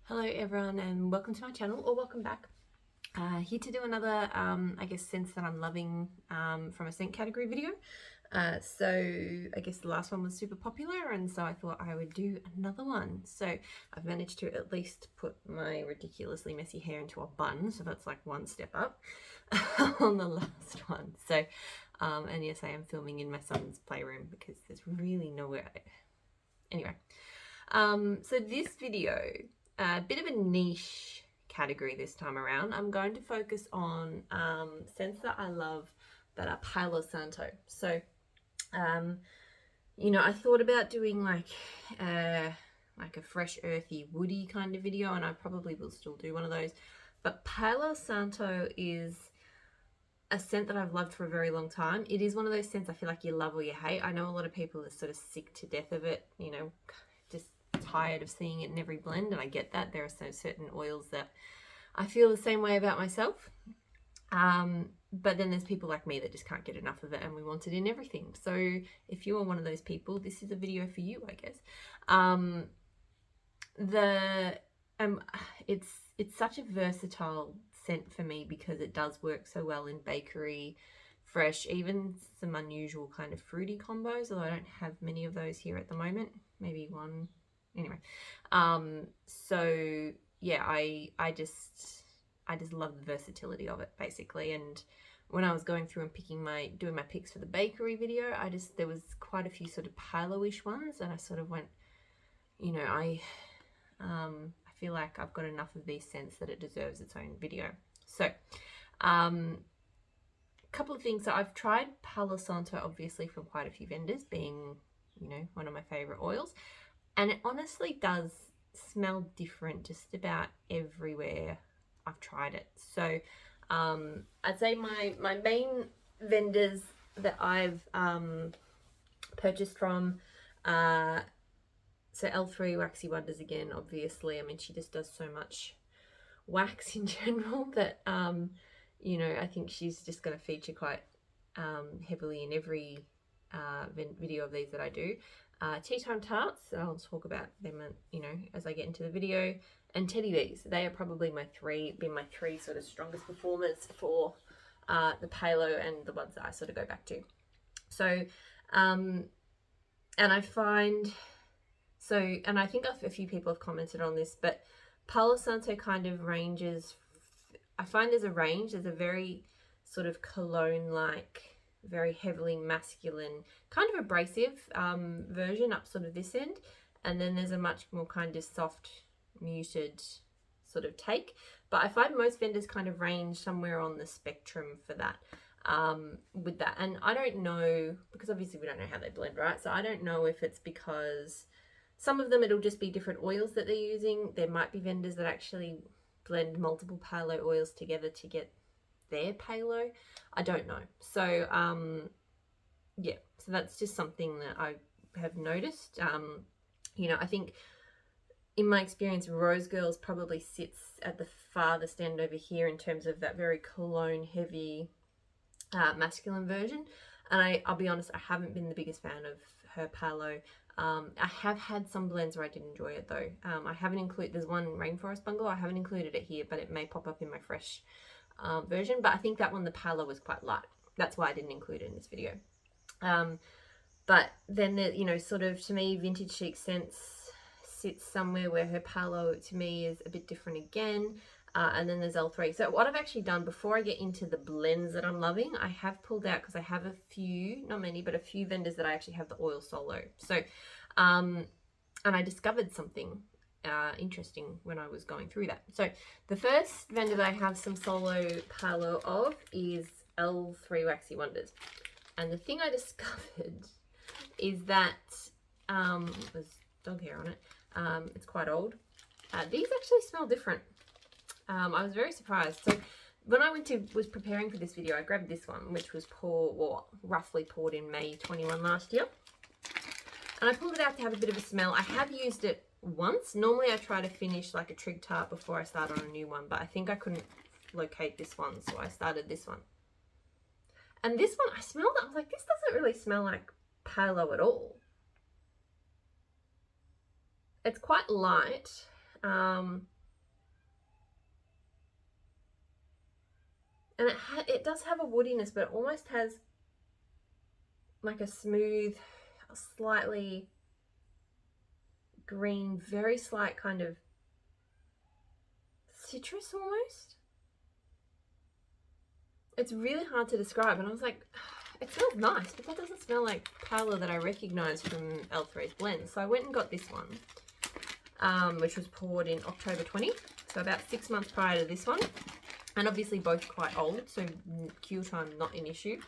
Hello everyone and welcome to my channel, or welcome back. Here to do another I guess scents that I'm loving from a scent category video. So I guess the last one was super popular, and so I thought I would do another one. So I've managed to at least put my ridiculously messy hair into a bun, so that's like one step up on the last one. So and yes, I am filming in my son's playroom because there's really nowhere. Anyway, so this video, a bit of a niche category this time around. I'm going to focus on scents that I love that are Palo Santo. So, you know, I thought about doing like a fresh, earthy, woody kind of video, and I probably will still do one of those. But Palo Santo is a scent that I've loved for a very long time. It is one of those scents I feel like you love or you hate. I know a lot of people are sort of sick to death of it, you know, just tired of seeing it in every blend, and I get that. There are certain oils that I feel the same way about myself, but then there's people like me that just can't get enough of it, and we want it in everything. So if you are one of those people, this is a video for you, I guess. It's such a versatile scent for me because it does work so well in bakery, fresh, even some unusual kind of fruity combos, although I don't have many of those here at the moment. Maybe one. Anyway, so yeah, I just love the versatility of it, basically. And when I was going through and doing my picks for the bakery video, there was quite a few sort of Palo-ish ones, and I sort of went, you know, I feel like I've got enough of these scents that it deserves its own video. So, couple of things. So I've tried Palo Santo obviously from quite a few vendors, being, you know, one of my favorite oils. And it honestly does smell different just about everywhere I've tried it. So I'd say my main vendors that I've purchased from, so L3 Waxy Wonders again, obviously. I mean, she just does so much wax in general that, you know, I think she's just going to feature quite heavily in every video of these that I do. Tea Time Tarts, I'll talk about them, you know, as I get into the video. And Teddy Bees, they are probably my three sort of strongest performers for the Palo, and the ones that I sort of go back to. So, and I find, and I think a few people have commented on this, but Palo Santo kind of ranges, I find there's a range, there's a very sort of cologne-like, very heavily masculine, kind of abrasive version up sort of this end, and then there's a much more kind of soft, muted sort of take. But I find most vendors kind of range somewhere on the spectrum for that, with that. And I don't know, because obviously we don't know how they blend, right? So I don't know if it's because some of them it'll just be different oils that they're using. There might be vendors that actually blend multiple Palo oils together to get their Palo. I don't know. So yeah, so that's just something that I have noticed. You know, I think in my experience, Rose Girls probably sits at the farthest end over here in terms of that very cologne heavy masculine version. And I'll be honest, I haven't been the biggest fan of her Palo. I have had some blends where I did enjoy it though. I haven't included, there's one Rainforest Bungalow, I haven't included it here, but it may pop up in my fresh version. But I think that one, the Palo, was quite light. That's why I didn't include it in this video. But then, you know, sort of, to me, Vintage Chic Scents sits somewhere where her Palo, to me, is a bit different again. And then there's L3. So what I've actually done, before I get into the blends that I'm loving, I have pulled out, because I have a few, not many, but a few vendors that I actually have the oil solo. So, and I discovered something interesting when I was going through that. So the first vendor that I have some solo Palo of is L3 Waxy Wonders. And the thing I discovered is that, there's dog hair on it, it's quite old. These actually smell different. I was very surprised. So when I was preparing for this video, I grabbed this one, which was roughly poured in May 21 last year. And I pulled it out to have a bit of a smell. I have used it once. Normally I try to finish like a trig tart before I start on a new one, but I think I couldn't locate this one, so I started this one. And this one, I smelled it, I was like, this doesn't really smell like Palo at all. It's quite light. And it does have a woodiness, but it almost has like a smooth, slightly green, very slight kind of citrus almost. It's really hard to describe, and I was like, it smells nice, but that doesn't smell like Palo that I recognise from L3's blend. So I went and got this one, which was poured in October 20, so about 6 months prior to this one. And obviously both quite old, so cure time not an issue.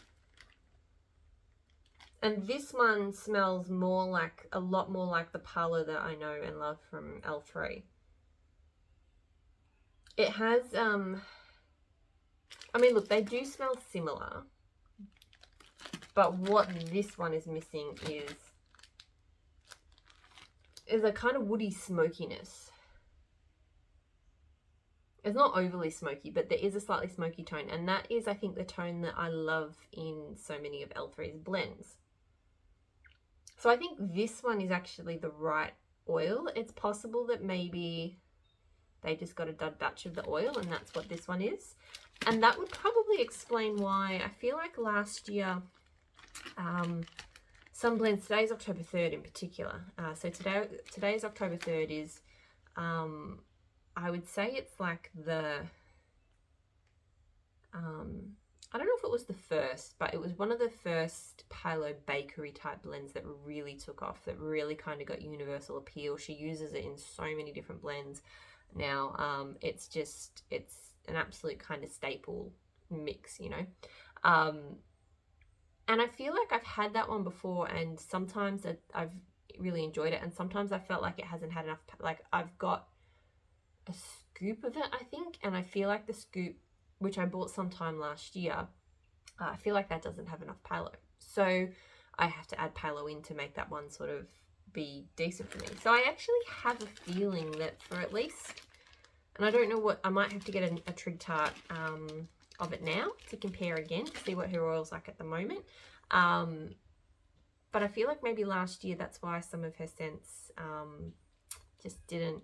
And this one smells more like, a lot more like the Palo that I know and love from L3. It has, I mean, look, they do smell similar, but what this one is missing is a kind of woody smokiness. It's not overly smoky, but there is a slightly smoky tone, and that is, I think, the tone that I love in so many of L3's blends. So I think this one is actually the right oil. It's possible that maybe they just got a dud batch of the oil, and that's what this one is. And that would probably explain why I feel like last year, some blends, today's October 3rd in particular. So today's October 3rd is, I would say it's like the, I don't know if it was the first, but it was one of the first Palo bakery type blends that really took off, that really kind of got universal appeal. She uses it in so many different blends now. It's an absolute kind of staple mix, you know. And I feel like I've had that one before, and sometimes I've really enjoyed it, and sometimes I felt like it hasn't had enough, like I've got a scoop of it, I think, and I feel like the scoop, which I bought sometime last year, I feel like that doesn't have enough Palo. So I have to add Palo in to make that one sort of be decent for me. So I actually have a feeling that for at least, and I don't know what, I might have to get a trig tart of it now to compare again, to see what her oil's like at the moment. But I feel like maybe last year, that's why some of her scents just didn't,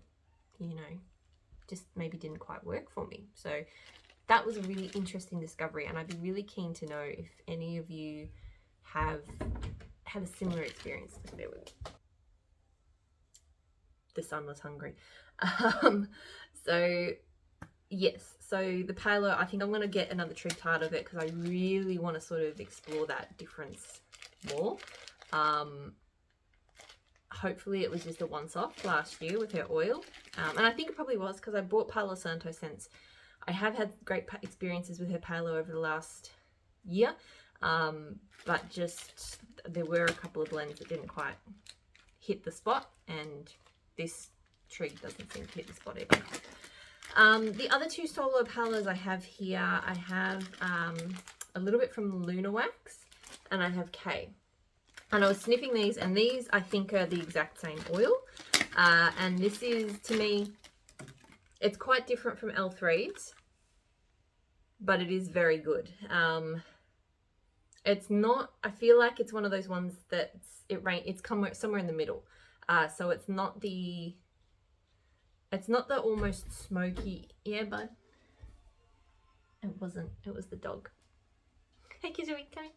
you know, just maybe didn't quite work for me. So that was a really interesting discovery, and I'd be really keen to know if any of you have had a similar experience. Bear with me. The son was hungry. So yes, so the Palo, I think I'm going to get another trig tart of it because I really want to sort of explore that difference more. Hopefully it was just a once-off last year with her oil, and I think it probably was because I bought Palo Santo scents. I have had great experiences with her Palo over the last year, but just there were a couple of blends that didn't quite hit the spot, and this trig doesn't seem to hit the spot either. The other two solo Palos I have here, I have a little bit from Luna Wax, and I have K. And I was sniffing these, and these I think are the exact same oil. And this is, to me, it's quite different from L3's, but it is very good. It's not, I feel like it's one of those ones that it's somewhere in the middle. So it's not the almost smoky, yeah, bud. It wasn't, it was the dog. Hey, Kizooie, come here.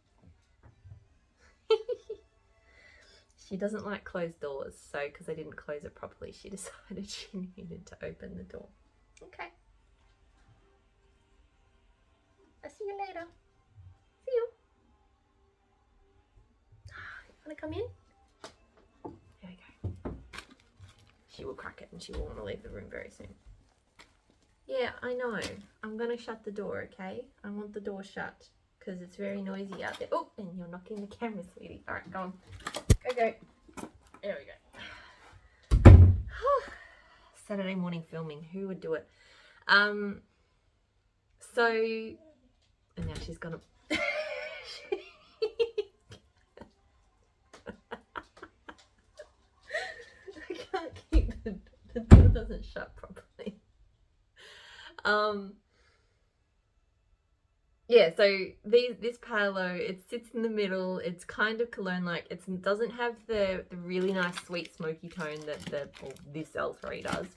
She doesn't like closed doors, so because I didn't close it properly, she decided she needed to open the door. Okay. I'll see you later. See you. Wanna come in? There we go. She will crack it and she will want to leave the room very soon. Yeah, I know. I'm gonna shut the door, okay? I want the door shut because it's very noisy out there. Oh, and you're knocking the camera, sweetie. All right, go on. Go. There we go. Saturday morning filming. Who would do it? So, and now she's gonna. I can't keep the door doesn't shut properly. Yeah, so this Palo, it sits in the middle. It's kind of cologne-like. It doesn't have the really nice sweet smoky tone that this L3 does.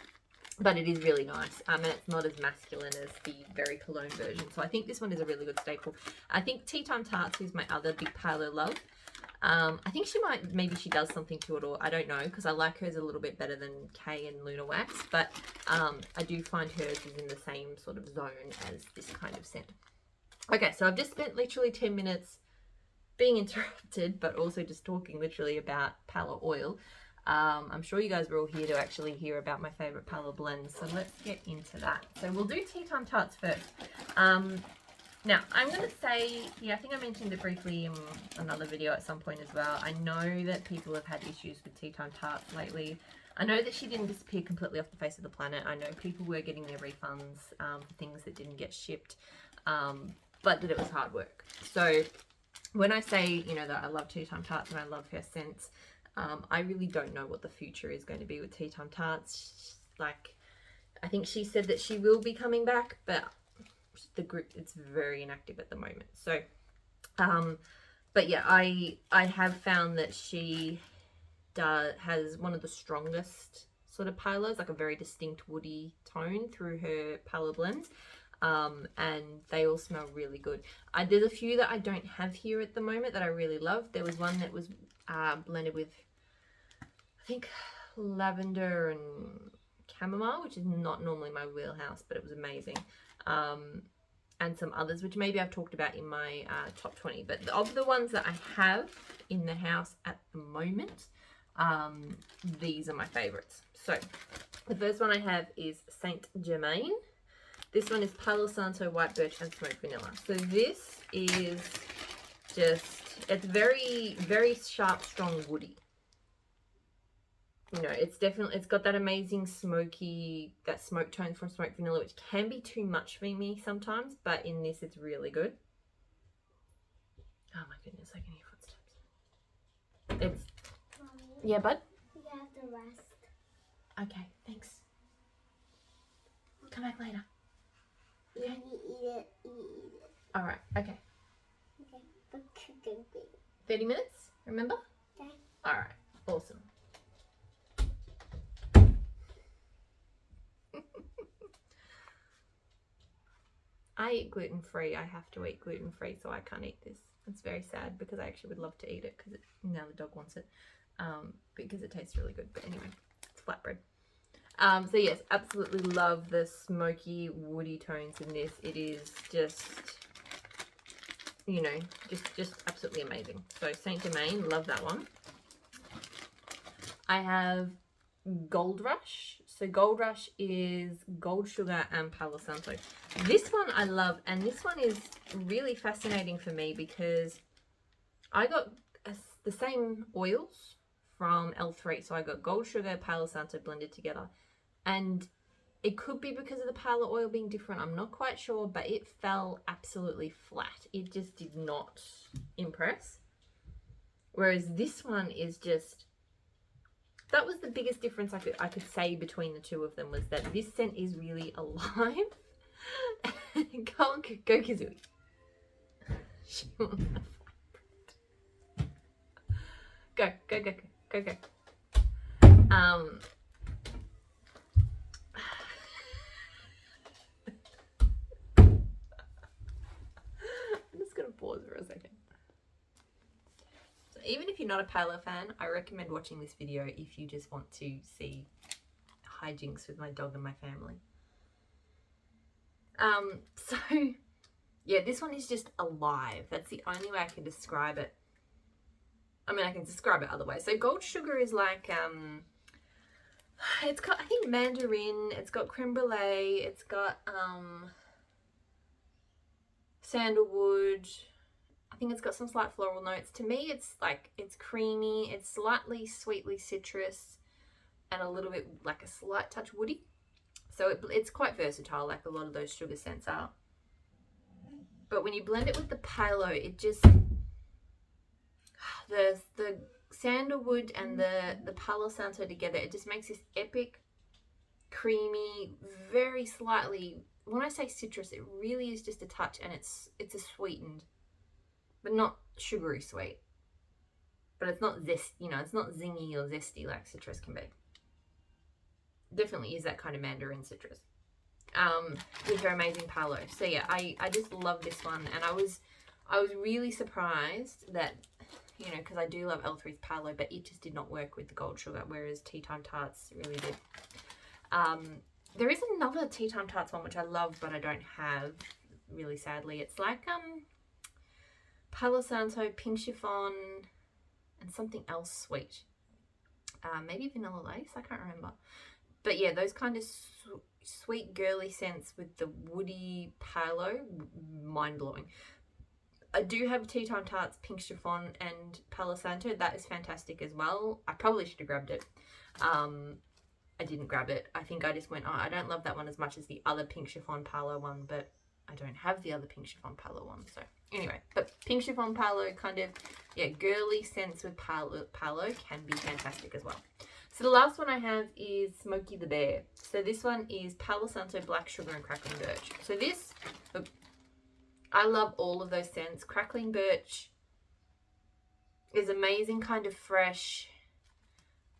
but it is really nice. And it's not as masculine as the Berry Cologne version. So I think this one is a really good staple. I think Tea Time Tarts is my other big Palo love. I think she might, maybe she does something to it, or I don't know, because I like hers a little bit better than Kay and Luna Wax, but I do find hers is in the same sort of zone as this kind of scent. Okay, so I've just spent literally 10 minutes being interrupted, but also just talking literally about Palo oil. I'm sure you guys were all here to actually hear about my favorite Palo blends, so let's get into that. So we'll do Tea Time Tarts first. Now, I'm going to say, yeah, I think I mentioned it briefly in another video at some point as well. I know that people have had issues with Tea Time Tarts lately. I know that she didn't disappear completely off the face of the planet. I know people were getting their refunds for things that didn't get shipped, but that it was hard work. So when I say, you know, that I love Tea Time Tarts and I love her scents, I really don't know what the future is going to be with Tea Time Tarts. Like, I think she said that she will be coming back, but the group, it's very inactive at the moment. So but yeah, I have found that she has one of the strongest sort of palos, like a very distinct woody tone through her Palo blends, and they all smell really good. There's a few that I don't have here at the moment that I really love. There was one that was blended with, I think, lavender and chamomile, which is not normally my wheelhouse, but it was amazing. And some others, which maybe I've talked about in my top 20. But of the ones that I have in the house at the moment, these are my favorites. So the first one I have is Saint Germain. This one is Palo Santo, white birch, and smoked vanilla. So this is just, it's very, very sharp, strong, woody. You know, it's definitely, it's got that amazing smoky, that smoke tone from smoked vanilla, which can be too much for me sometimes, but in this it's really good. Oh my goodness, I can hear footsteps. It's, Mommy, yeah, bud? You have to rest. Okay, thanks. Come back later. Okay. You eat it. Alright, okay. Okay, but cooking. 30 minutes, remember? Okay. Alright, awesome. I eat gluten-free. I have to eat gluten-free, so I can't eat this. It's very sad because I actually would love to eat it because now the dog wants it, because it tastes really good. But anyway, it's flatbread. So yes, absolutely love the smoky, woody tones in this. It is just, you know, just absolutely amazing. So Saint Germain, love that one. I have Gold Rush. So Gold Rush is Gold Sugar and Palo Santo. This one I love, and this one is really fascinating for me because I got the same oils from L3. So I got Gold Sugar, Palo Santo blended together. And it could be because of the Palo oil being different. I'm not quite sure, but it fell absolutely flat. It just did not impress. Whereas this one is just, that was the biggest difference I could say between the two of them, was that this scent is really alive. Go on, go Kizui. She wants a vibrant. Go. I'm just gonna pause for a second. So even if you're not a Palo fan, I recommend watching this video if you just want to see hijinks with my dog and my family. So yeah, this one is just alive. That's the only way I can describe it. I mean, I can describe it other ways. So Gold Sugar is like, it's got, I think, mandarin, it's got creme brulee, it's got sandalwood, I think it's got some slight floral notes. To me, it's like, it's creamy, it's slightly sweetly citrus, and a little bit like a slight touch woody. So it's quite versatile, like a lot of those sugar scents are. But when you blend it with the Palo, it just, the sandalwood and the Palo Santo together, it just makes this epic, creamy, very slightly, when I say citrus, it really is just a touch, and it's a sweetened, but not sugary sweet. But it's not zest, you know, it's not zingy or zesty like citrus can be. definitely is that kind of mandarin citrus. With her amazing Palo. So yeah, I just love this one, and I was really surprised that, you know, because I do love L3's Palo, but it just did not work with the gold sugar, whereas Tea Time Tarts really did. There is another Tea Time Tarts one which I love, but I don't have, really sadly. It's like Palo Santo, pink chiffon, and something else sweet. Maybe vanilla lace, I can't remember. But yeah, those kind of sweet girly scents with the woody Palo, mind-blowing. I do have Tea Time Tarts, pink chiffon, and Palo Santo. That is fantastic as well. I probably should have grabbed it. I didn't grab it. I think I just went, oh, I don't love that one as much as the other pink chiffon Palo one, but I don't have the other pink chiffon Palo one. So anyway, but pink chiffon Palo kind of, yeah, girly scents with Palo can be fantastic as well. So the last one I have is Smokey the Bear. So this one is Palo Santo, black sugar, and crackling birch. So this, I love all of those scents. Crackling birch is amazing, kind of fresh.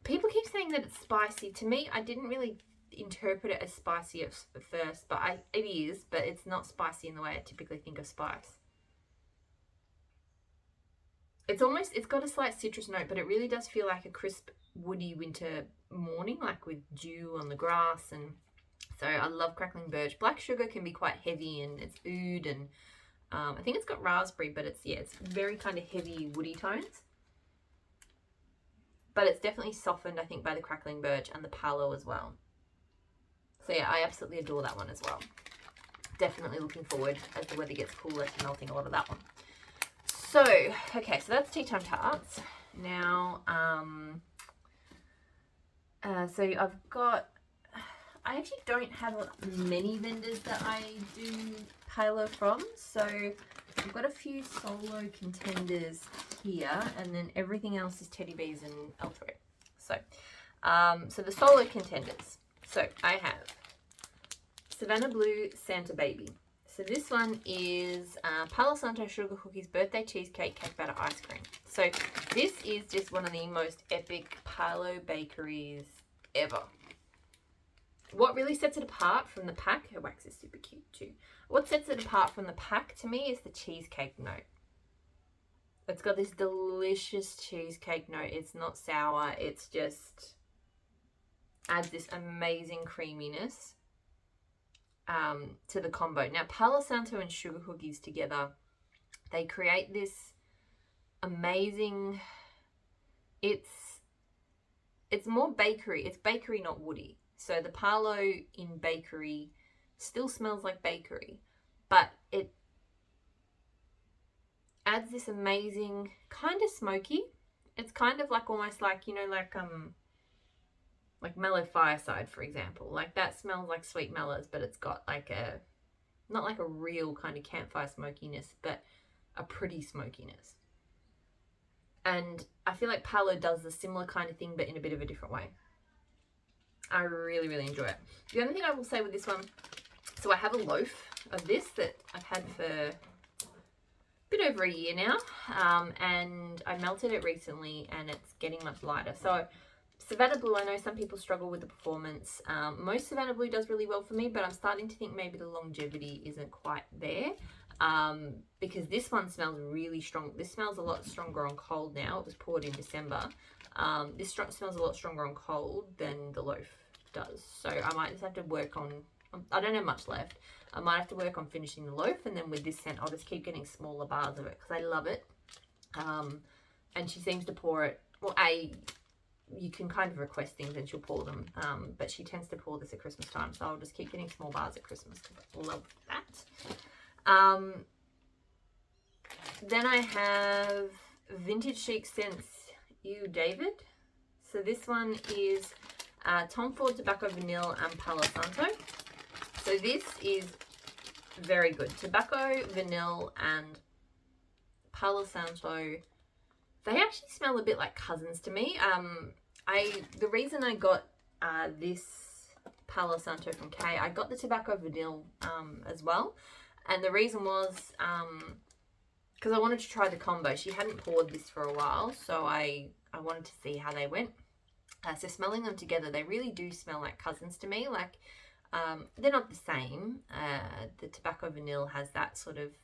People keep saying that it's spicy. To me, I didn't really interpret it as spicy at first, but it is, but it's not spicy in the way I typically think of spice. It's got a slight citrus note, but it really does feel like a crisp, woody winter morning, like with dew on the grass. And so I love crackling birch. Black sugar can be quite heavy, and it's oud, and I think it's got raspberry, but it's very kind of heavy, woody tones. But it's definitely softened, I think, by the crackling birch and the Palo as well. So yeah, I absolutely adore that one as well. Definitely looking forward, as the weather gets cooler, to melting a lot of that one. So, okay, so that's Tea Time Tarts. Now, so I actually don't have many vendors that I do Palo from. So I've got a few solo contenders here, and then everything else is Teddy Bears and L3. So, so the solo contenders. So I have Savannah Blue Santa Baby. So this one is Palo Santo Sugar Cookies Birthday Cheesecake Cake Batter Ice Cream. So this is just one of the most epic Palo bakeries ever. What really sets it apart from the pack, her wax is super cute too. What sets it apart from the pack to me is the cheesecake note. It's got this delicious cheesecake note. It's not sour. It's just adds this amazing creaminess to the combo. Now, Palo Santo and sugar cookies together, they create this amazing, it's more bakery. It's bakery, not woody. So the Palo in bakery still smells like bakery, but it adds this amazing kind of smoky. It's kind of like almost like, you know, like mellow fireside, for example. Like that smells like sweet mellows, but it's got like not like a real kind of campfire smokiness, but a pretty smokiness. And I feel like Palo does the similar kind of thing, but in a bit of a different way. I really, really enjoy it. The only thing I will say with this one, so I have a loaf of this that I've had for a bit over a year now, and I melted it recently, and it's getting much lighter. So Savannah Blue, I know some people struggle with the performance. Most Savannah Blue does really well for me, but I'm starting to think maybe the longevity isn't quite there, because this one smells really strong. This smells a lot stronger on cold now. It was poured in December. This smells a lot stronger on cold than the loaf does. So I might just have to work on, I don't have much left. I might have to work on finishing the loaf, and then with this scent, I'll just keep getting smaller bars of it because I love it. And she seems to pour it, well, you can kind of request things and she'll pour them, but she tends to pour this at Christmas time, so I'll just keep getting small bars at Christmas because I love that. Then I have Vintage Chic Scents You David. So this one is Tom Ford Tobacco Vanille and Palo Santo. So this is very good. Tobacco, vanille, and Palo Santo. They actually smell a bit like cousins to me. The reason I got this Palo Santo from Kay, I got the Tobacco Vanille as well. And the reason was because I wanted to try the combo. She hadn't poured this for a while, so I wanted to see how they went. So smelling them together, they really do smell like cousins to me. Like, they're not the same. The tobacco vanilla has that sort of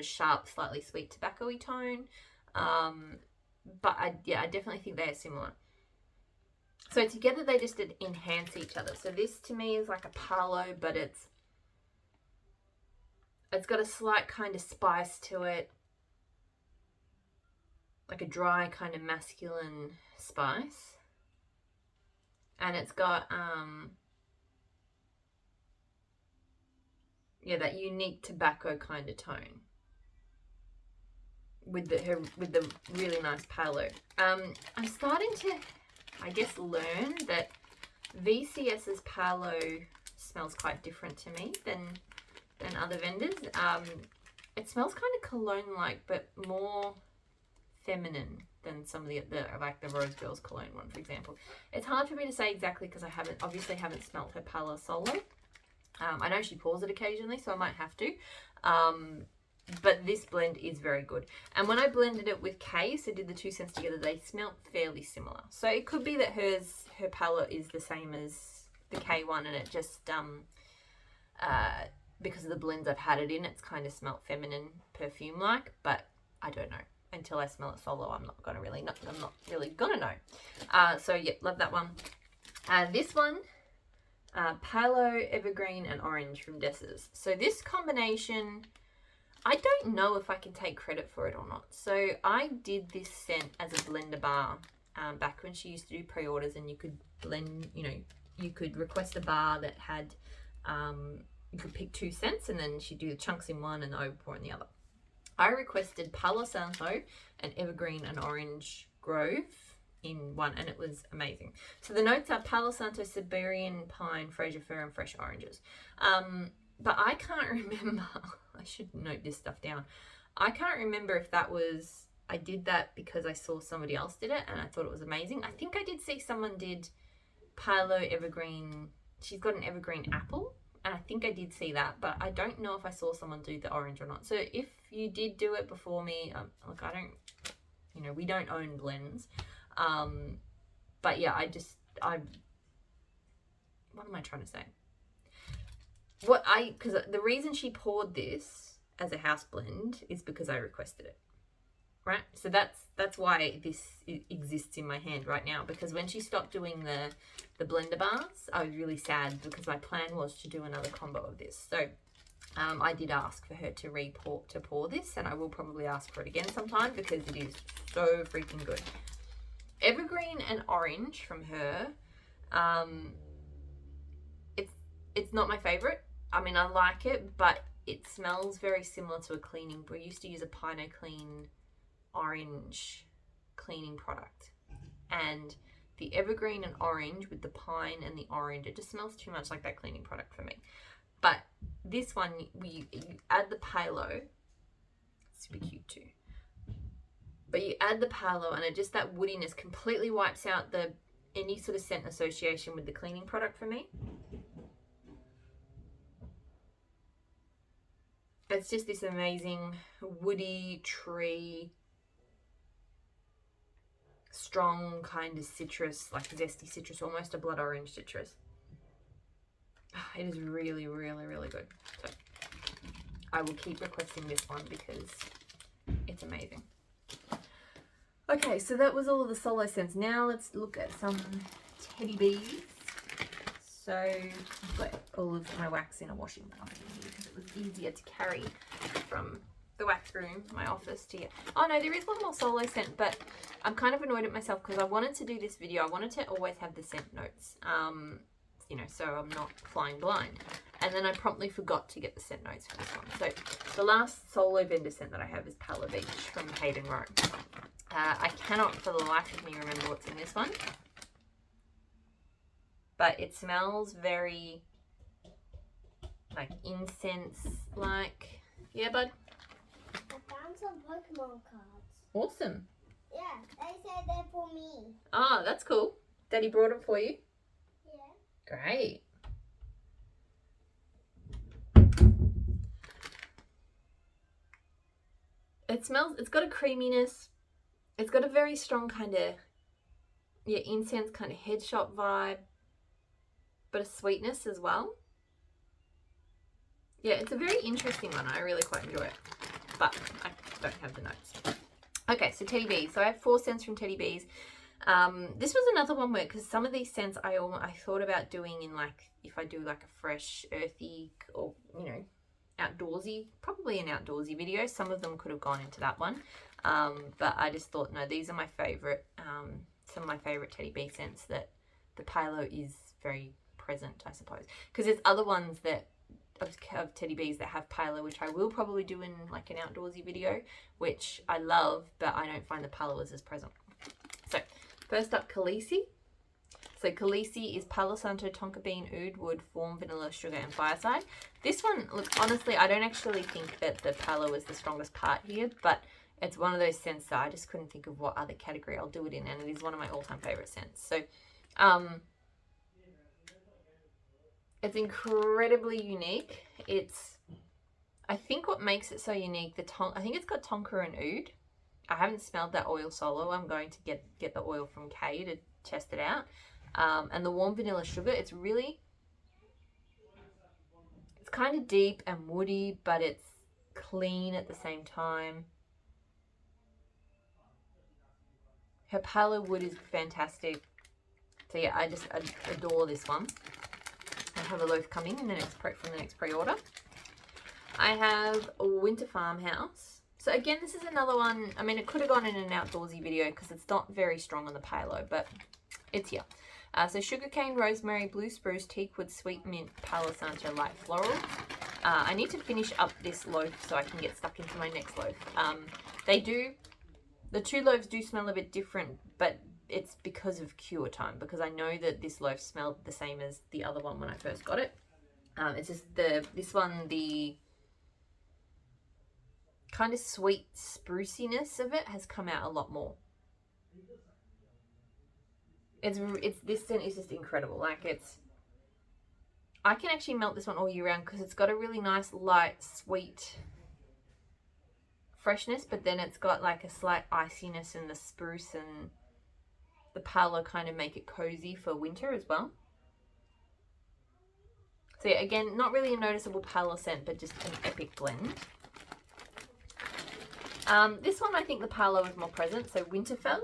sharp, slightly sweet tobacco-y tone. But I definitely think they are similar. So together they just enhance each other. So this to me is like a Palo, but it's got a slight kind of spice to it, like a dry kind of masculine spice. And it's got that unique tobacco kind of tone with the really nice Palo. I'm starting to, I guess, learn that VCS's Palo smells quite different to me than other vendors. It smells kind of cologne-like, but more feminine than some of the like the Rose Girls cologne one, for example. It's hard for me to say exactly because I obviously haven't smelt her Palo solo. I know she pours it occasionally, so I might have to. But this blend is very good. And when I blended it with Kay, so did the 2 scents together, they smelt fairly similar. So it could be that her palette is the same as the Kay one, and it just because of the blends I've had it in, it's kind of smelt feminine perfume-like, but I don't know. Until I smell it solo, I'm not really gonna know. So yeah, love that one. This one, Palo, Evergreen, and Orange from Dessa's. So this combination, I don't know if I can take credit for it or not. So I did this scent as a blender bar back when she used to do pre-orders, and you could blend, you could request a bar that had, you could pick 2 scents, and then she'd do the chunks in one and the overpour in the other. I requested Palo Santo and Evergreen and Orange Grove in one, and it was amazing. So the notes are Palo Santo, Siberian Pine, Fraser Fir, and fresh oranges. But I can't remember. I should note this stuff down. I can't remember if that was, I did that because I saw somebody else did it and I thought it was amazing. I think I did see someone did Palo Evergreen. She's got an Evergreen apple. And I think I did see that, but I don't know if I saw someone do the orange or not. So if you did do it before me, look, I don't, we don't own blends. But yeah, what am I trying to say? Because the reason she poured this as a house blend is because I requested it. Right? So that's why this exists in my hand right now, because when she stopped doing the blender bars, I was really sad because my plan was to do another combo of this. So I did ask for her to pour this, and I will probably ask for it again sometime because it is so freaking good. Evergreen and Orange from her, it's not my favorite. I mean, I like it, but it smells very similar to a cleaning. We used to use a Pino Clean orange cleaning product, and the Evergreen and Orange with the pine and the orange, it just smells too much like that cleaning product for me. But this one, you add the Palo, super cute too, but you add the Palo and that woodiness completely wipes out any sort of scent association with the cleaning product for me. It's just this amazing woody tree, strong kind of citrus, like zesty citrus, almost a blood orange citrus. It is really, really, really good. So I will keep requesting this one because it's amazing. Okay, so that was all of the solo scents. Now let's look at some teddy bees. So I've got all of my wax in a washing basket because it was easier to carry from the wax room, my office, to get. Oh no, there is one more solo scent, but I'm kind of annoyed at myself because I wanted to do this video. I wanted to always have the scent notes, so I'm not flying blind. And then I promptly forgot to get the scent notes for this one. So the last solo vendor scent that I have is Palo Beach from Hayden Row. I cannot for the life of me remember what's in this one, but it smells very like incense, like, yeah, bud. I found some Pokemon cards. Awesome. Yeah, they said they're for me. Oh, that's cool. Daddy brought them for you? Yeah. Great. It smells, it's got a creaminess. It's got a very strong kind of yeah, incense kind of head shop vibe, but a sweetness as well. Yeah, it's a very interesting one. I really quite enjoy it, but I don't have the notes. Okay, so Teddy Bees. So I have 4 scents from Teddy Bees. This was another one where, because some of these scents I thought about doing in, like, if I do like a fresh, earthy, or, you know, outdoorsy, probably an outdoorsy video. Some of them could have gone into that one. But I just thought, no, these are my favorite, some of my favorite Teddy Bee scents that the Palo is very present, I suppose. Because there's other ones that of Teddy Bees that have Palo, which I will probably do in like an outdoorsy video, which I love, but I don't find the Palo is as present. So first up, khaleesi. So khaleesi is Palo Santo, tonka bean, oud wood, form, vanilla, sugar, and fireside. This one, look, honestly, I don't actually think that the Palo is the strongest part here, but it's one of those scents that I just couldn't think of what other category I'll do it in, and it is one of my all-time favorite scents. So, it's incredibly unique. I think what makes it so unique, I think it's got tonka and oud. I haven't smelled that oil solo. I'm going to get the oil from Kay to test it out. And the warm vanilla sugar, it's kind of deep and woody, but it's clean at the same time. Her Palo wood is fantastic. So yeah, I just adore this one. I have a loaf coming in the next from the next pre-order. I have a Winter Farmhouse. So again, this is another one. I mean, it could have gone in an outdoorsy video because it's not very strong on the Palo, but it's here. So sugarcane, rosemary, blue spruce, teakwood, sweet mint, Palo Santo, light floral. I need to finish up this loaf so I can get stuck into my next loaf. The 2 loaves do smell a bit different, but it's because of cure time, because I know that this loaf smelled the same as the other one when I first got it. It's just this one, the kind of sweet spruciness of it has come out a lot more. This scent is just incredible. Like, I can actually melt this one all year round because it's got a really nice light sweet freshness, but then it's got like a slight iciness, and the spruce and the Palo kind of make it cozy for winter as well. So yeah, again, not really a noticeable Palo scent, but just an epic blend. This one, I think the Palo is more present. So winterfell.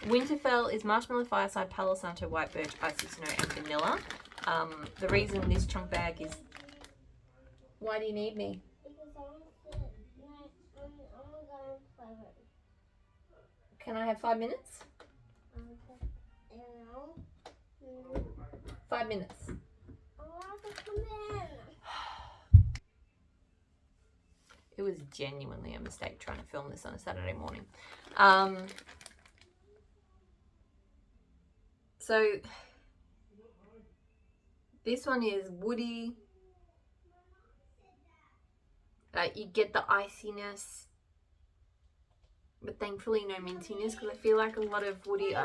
Winterfell is marshmallow, fireside, Palo Santo, white birch, icy snow, and vanilla. The reason this chunk bag is... Why do you need me? Because I want to go and play with it. Can I have 5 minutes? 5 minutes. I want to come in. It was genuinely a mistake trying to film this on a Saturday morning. So this one is woody. You get the iciness, but thankfully no mintiness, because I feel like a lot of woody.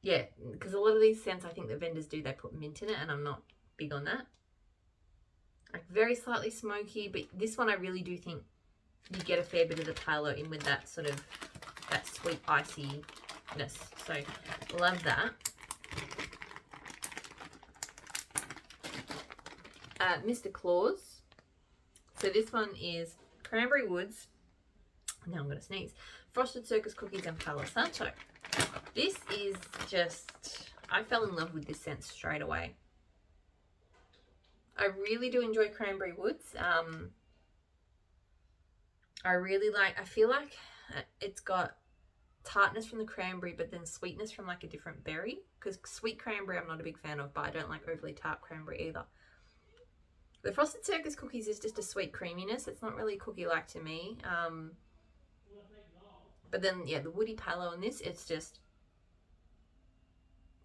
Yeah, because a lot of these scents, I think the vendors do, they put mint in it, and I'm not big on that. Like, very slightly smoky, but this one I really do think you get a fair bit of the Palo in with that sort of, that sweet iciness. So, love that. Mr. Claus. So this one is Cranberry Woods. Now I'm going to sneeze. Frosted Circus Cookies and Palo Santo. This is just... I fell in love with this scent straight away. I really do enjoy Cranberry Woods. I feel like it's got tartness from the cranberry, but then sweetness from like a different berry. Because sweet cranberry I'm not a big fan of, but I don't like overly tart cranberry either. The Frosted Circus Cookies is just a sweet creaminess. It's not really cookie-like to me. But then, yeah, the woody Palo in this, it's just,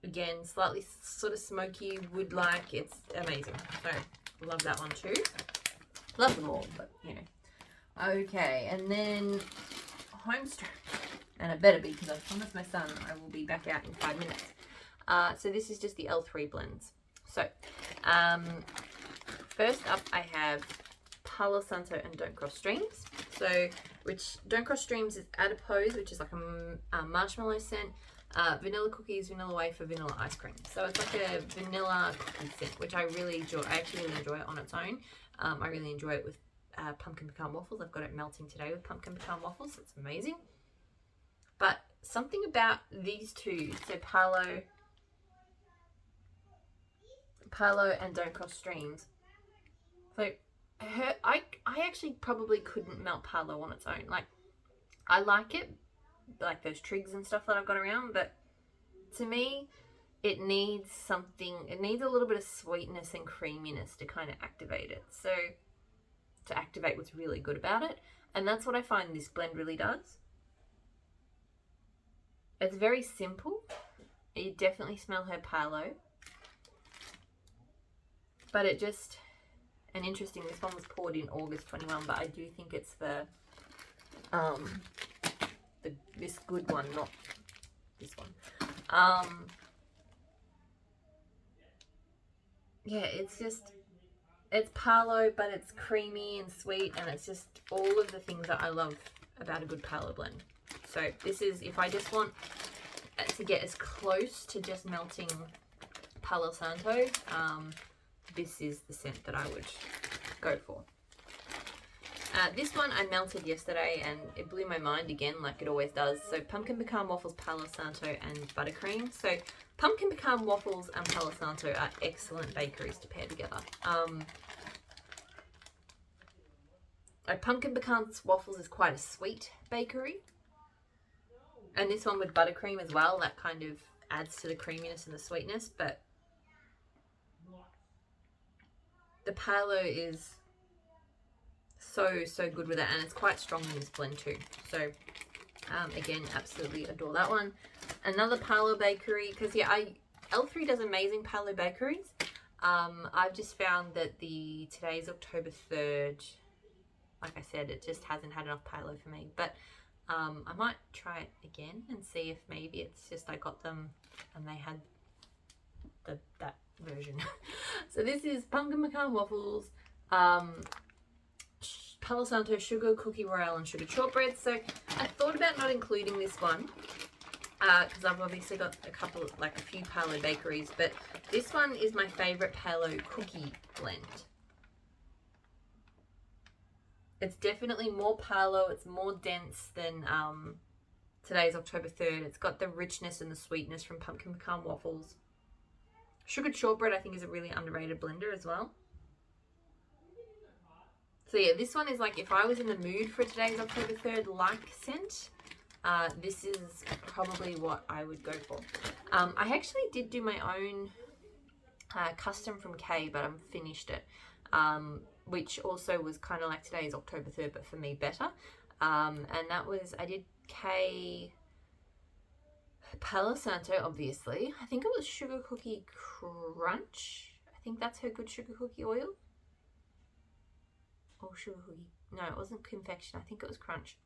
again, slightly sort of smoky, wood-like. It's amazing. So, love that one too. Love them all, but, you know. Okay, and then Homestretch. And it better be, because I promised my son I will be back out in 5 minutes. So this is just the L3 blends. So, first up I have Palo Santo and Don't Cross Streams. So, which Don't Cross Streams is adipose, which is like a marshmallow scent, vanilla cookies, vanilla wafer, vanilla ice cream. So it's like a vanilla cookie scent, which I really enjoy. I actually really enjoy it on its own. I really enjoy it with pumpkin pecan waffles. I've got it melting today with pumpkin pecan waffles. It's amazing. But something about these two, so Palo and Don't Cross Streams. So I actually probably couldn't melt Palo on its own. Like, I like it, like those trigs and stuff that I've got around, but to me, it needs something, it needs a little bit of sweetness and creaminess to kind of activate it. So to activate what's really good about it. And that's what I find this blend really does. It's very simple. You definitely smell her Palo. But it just, and interesting, this one was poured in August 21, but I do think it's this good one, not this one. Yeah, it's just, it's Palo, but it's creamy and sweet, and it's just all of the things that I love about a good Palo blend. So this is, if I just want to get as close to just melting Palo Santo, this is the scent that I would go for. This one I melted yesterday and it blew my mind again, like it always does. So pumpkin pecan waffles, Palo Santo and buttercream. So pumpkin pecan waffles and Palo Santo are excellent bakeries to pair together. Pumpkin pecan waffles is quite a sweet bakery. And this one with buttercream as well, that kind of adds to the creaminess and the sweetness, but the Palo is so good with it, and it's quite strong in this blend too. So again, absolutely adore that one. Another Palo bakery, because yeah, L3 does amazing Palo bakeries. I've just found that today's October 3rd, like I said, it just hasn't had enough Palo for me, but I might try it again and see if maybe it's just I got them and they had that version. So this is pumpkin pecan waffles, Palo Santo, sugar cookie royale and sugar shortbread. So I thought about not including this one because I've obviously got a few Palo bakeries, but this one is my favorite Palo cookie blend. It's definitely more Palo, it's more dense than today's October 3rd. It's got the richness and the sweetness from pumpkin pecan waffles. Sugared shortbread I think is a really underrated blender as well. So yeah, this one is like, if I was in the mood for today's October 3rd like scent, this is probably what I would go for. I actually did do my own custom from K, but I've finished it. Which also was kind of like today's October 3rd, but for me better. And that was, I did K Palo Santo, obviously. I think it was Sugar Cookie Crunch. I think that's her good sugar cookie oil. Or sugar cookie. No, it wasn't confection. I think it was Crunch.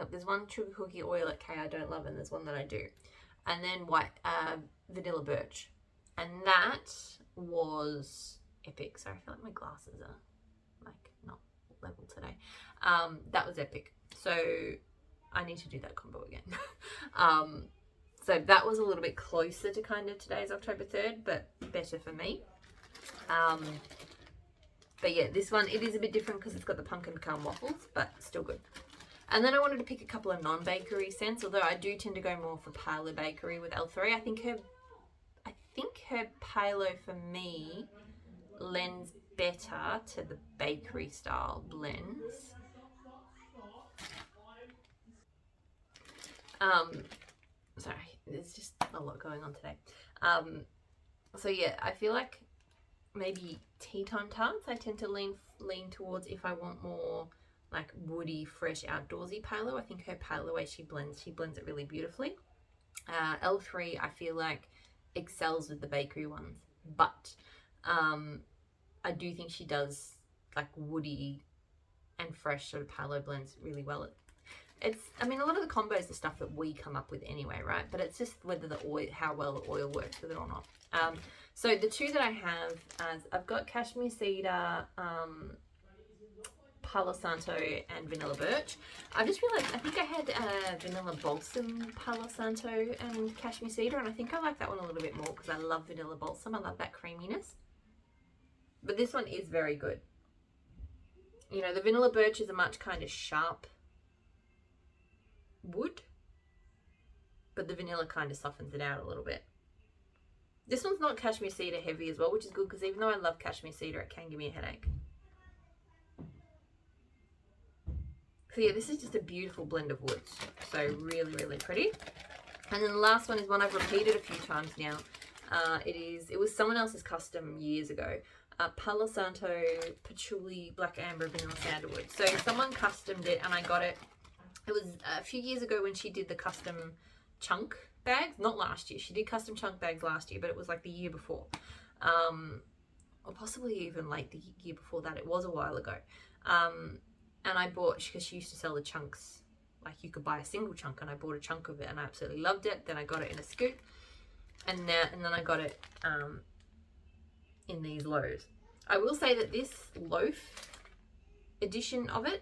There's one sugar cookie oil at K I don't love, and there's one that I do. And then vanilla birch. And that was epic. Sorry, I feel like my glasses are like not level today. That was epic. So I need to do that combo again. So that was a little bit closer to kind of today's October 3rd, but better for me. But yeah, this one, it is a bit different because it's got the pumpkin pecan waffles, but still good. And then I wanted to pick a couple of non-bakery scents, although I do tend to go more for Palo bakery with L3. I think her Palo for me lends better to the bakery style blends. Sorry, there's just a lot going on today. So yeah, I feel like maybe tea time tarts I tend to lean towards if I want more like woody, fresh, outdoorsy Palo. I think her Palo, the way she blends it really beautifully. L3 I feel like excels with the bakery ones, but I do think she does like woody and fresh sort of Palo blends really well. I mean, a lot of the combos are stuff that we come up with anyway, right? But it's just whether the oil, how well the oil works with it or not. So the two that I have, I've got cashmere cedar Palo Santo and vanilla birch. I just realized I think I had vanilla balsam, Palo Santo and cashmere cedar, and I think I like that one a little bit more because I love vanilla balsam. I love that creaminess. But this one is very good. You know, the vanilla birch is a much kind of sharp wood, but the vanilla kind of softens it out a little bit. This one's not cashmere cedar heavy as well, which is good because even though I love cashmere cedar, it can give me a headache. So yeah, this is just a beautiful blend of woods. So really, really pretty. And then the last one is one I've repeated a few times now. It was someone else's custom years ago. Palo Santo, patchouli, black amber, vanilla sandalwood. So someone customed it and I got it. It was a few years ago when she did the custom chunk bags. Not last year. She did custom chunk bags last year, but it was like the year before. Or possibly even like the year before that. It was a while ago. And I bought, because she used to sell the chunks, like you could buy a single chunk, and I bought a chunk of it and I absolutely loved it. Then I got it in a scoop, and then I got it in these loaves. I will say that this loaf edition of it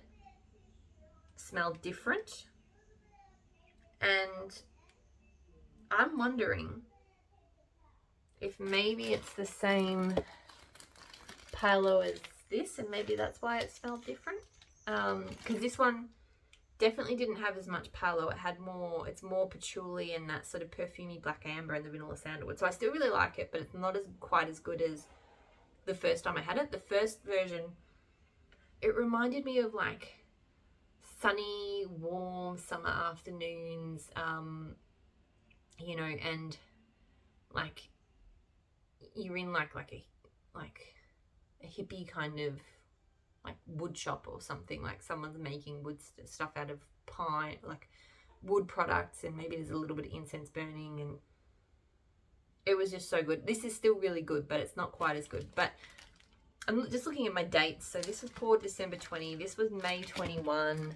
smelled different, and I'm wondering if maybe it's the same Palo as this, and maybe that's why it smelled different. Because this one definitely didn't have as much Palo. It had more, it's more patchouli and that sort of perfumey black amber and the vanilla sandalwood. So I still really like it, but it's not quite as good as the first time I had it. The first version, it reminded me of like sunny, warm summer afternoons, you know, and like you're in like a hippie kind of like wood shop or something, like someone's making wood stuff out of pine, like wood products, and maybe there's a little bit of incense burning, and it was just so good. This is still really good, but it's not quite as good. But I'm just looking at my dates. So this was poured December 20, this was May 21,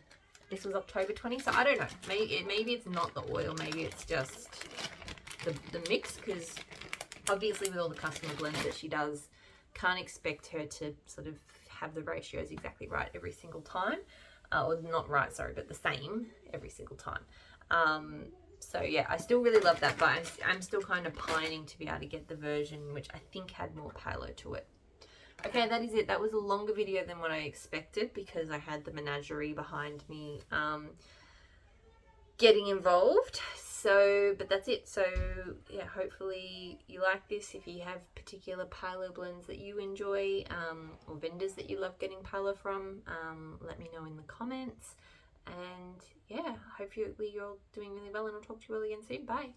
this was October 20. So I don't know, maybe it's not the oil, maybe it's just the mix, because obviously with all the customer blends that she does, can't expect her to sort of have the ratios exactly right every single time, or not right, sorry, but the same every single time. So yeah, I still really love that, but I'm still kind of pining to be able to get the version which I think had more Palo to it. Okay, that is it. That was a longer video than what I expected because I had the menagerie behind me getting involved. So, but that's it. So yeah, hopefully you like this. If you have particular Palo blends that you enjoy, or vendors that you love getting Palo from, let me know in the comments. And yeah, hopefully you're all doing really well, and I'll talk to you all again soon. Bye.